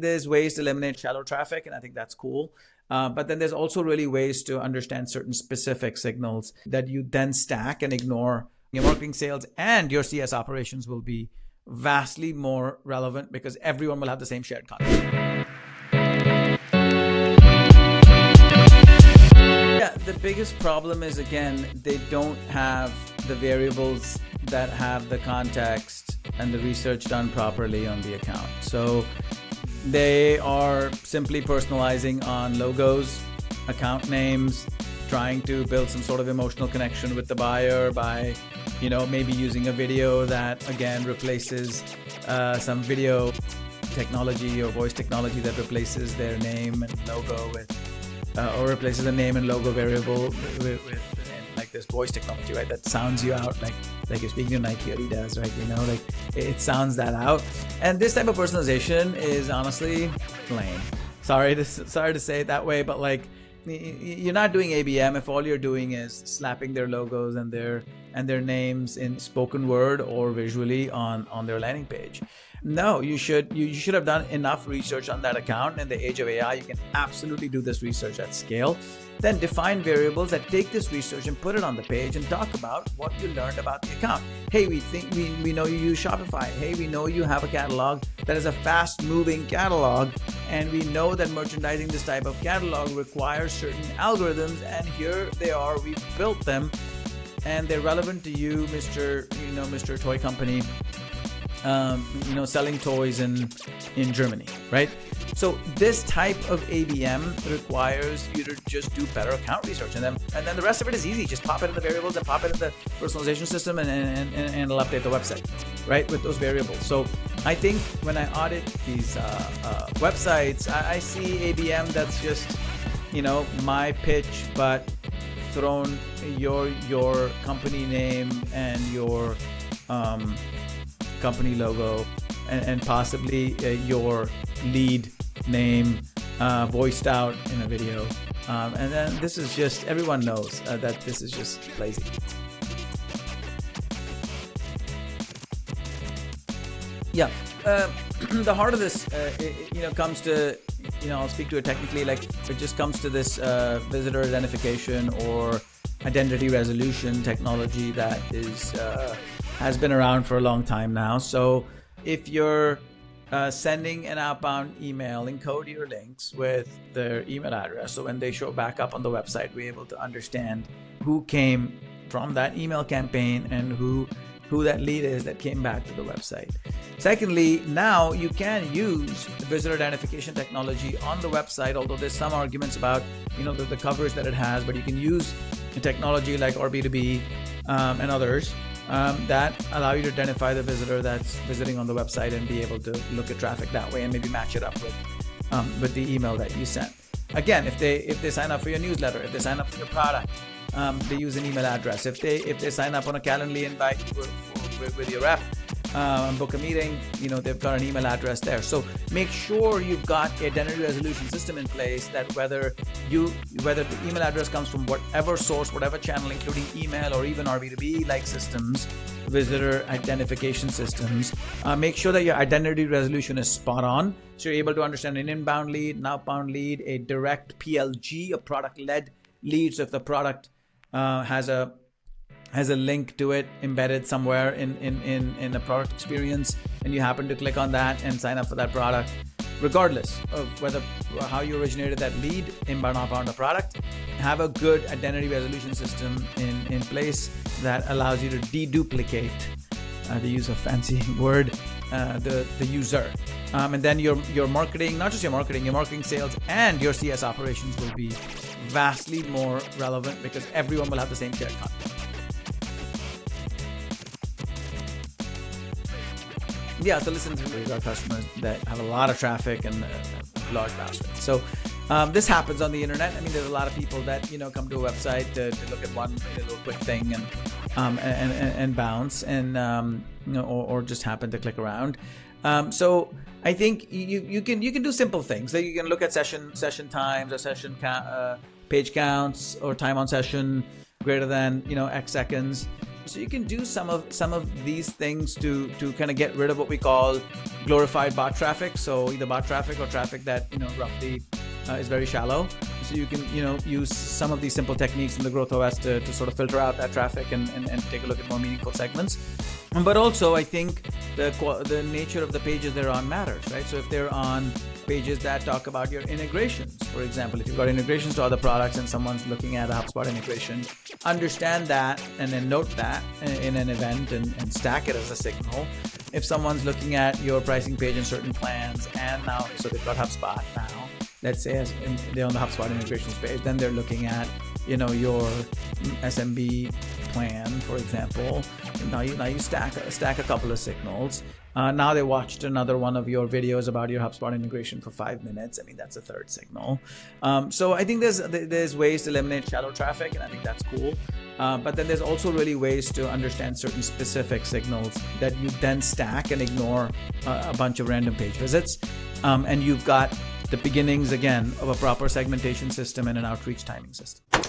There's ways to eliminate shallow traffic, and I think that's cool. But then there's also really ways to understand certain specific signals that you then stack and ignore. Your marketing, sales, and your CS operations will be vastly more relevant because everyone will have the same shared content. Yeah, the biggest problem is, again, they don't have the variables that have the context and the research done properly on the account. So they are simply personalizing on logos, account names, trying to build some sort of emotional connection with the buyer by, maybe using a video that, again, replaces some video technology or voice technology that replaces their name and logo with, or replaces a name and logo variable with like this voice technology, right? That sounds you out like you're speaking to Nike or Adidas, right? It sounds that out. And this type of personalization is honestly lame. Sorry to say it that way, but you're not doing ABM if all you're doing is slapping their logos and their names in spoken word or visually on their landing page. No, you should have done enough research on that account. In the age of AI, you can absolutely do this research at scale. Then define variables that take this research and put it on the page and talk about what you learned about the account. Hey, we know you use Shopify. Hey, we know you have a catalog that is a fast-moving catalog, and we know that merchandising this type of catalog requires certain algorithms, and here they are. We've built them, and they're relevant to you, Mr. Toy Company. Selling toys in Germany, right? So this type of ABM requires you to just do better account research, and then the rest of it is easy. Just pop it in the variables and pop it in the personalization system, and it'll update the website, right, with those variables. So I think when I audit these websites, I see ABM that's just my pitch, but thrown your company name and your company logo and possibly your lead name voiced out in a video, and then this is just, everyone knows that this is just lazy. Yeah, the heart of this comes to, I'll speak to it technically, it just comes to this visitor identification or identity resolution technology that has been around for a long time now. So if you're sending an outbound email, encode your links with their email address, so when they show back up on the website, we're able to understand who came from that email campaign and who that lead is that came back to the website. Secondly, now you can use visitor identification technology on the website, although there's some arguments about the coverage that it has, but you can use a technology like our B2B and others that allow you to identify the visitor that's visiting on the website and be able to look at traffic that way and maybe match it up with the email that you sent. Again, if they sign up for your newsletter, if they sign up for your product, they use an email address. If they sign up on a Calendly invite with your rep, book a meeting, they've got an email address there. So make sure you've got an identity resolution system in place that whether the email address comes from whatever source, whatever channel, including email or even our B2B like systems, visitor identification systems, make sure that your identity resolution is spot on. So you're able to understand an inbound lead, an outbound lead, a direct PLG, a product-led lead. So if the product has a link to it embedded somewhere in a product experience, and you happen to click on that and sign up for that product, regardless of how you originated that lead, inbound, outbound, or product, have a good identity resolution system in place that allows you to deduplicate, the use of fancy word, the user. And then your marketing, not just your marketing, sales, and your CS operations will be vastly more relevant because everyone will have the same shared content. Yeah, so listen to our customers that have a lot of traffic and a large bounce rate. So this happens on the internet. I mean, there's a lot of people that come to a website to look at one little quick thing and bounce, and or just happen to click around. So I think you can do simple things. Like you can look at session times or session page counts or time on session greater than X seconds. So you can do some of these things to kind of get rid of what we call glorified bot traffic. So either bot traffic or traffic that roughly is very shallow. So you can use some of these simple techniques in the Growth OS to sort of filter out that traffic and take a look at more meaningful segments. But also, I think the nature of the pages they're on matters, right? So if they're on pages that talk about your integrations, for example, if you've got integrations to other products and someone's looking at a HubSpot integration, understand that and then note that in an event and stack it as a signal. If someone's looking at your pricing page and certain plans, and now so they've got HubSpot now, let's say they're on the HubSpot integrations page, then they're looking at your SMB plan, for example. Now you stack a couple of signals. Now they watched another one of your videos about your HubSpot integration for 5 minutes. I mean, that's a third signal. So I think there's ways to eliminate shallow traffic, and I think that's cool. But then there's also really ways to understand certain specific signals that you then stack and ignore a bunch of random page visits. And you've got the beginnings, again, of a proper segmentation system and an outreach timing system.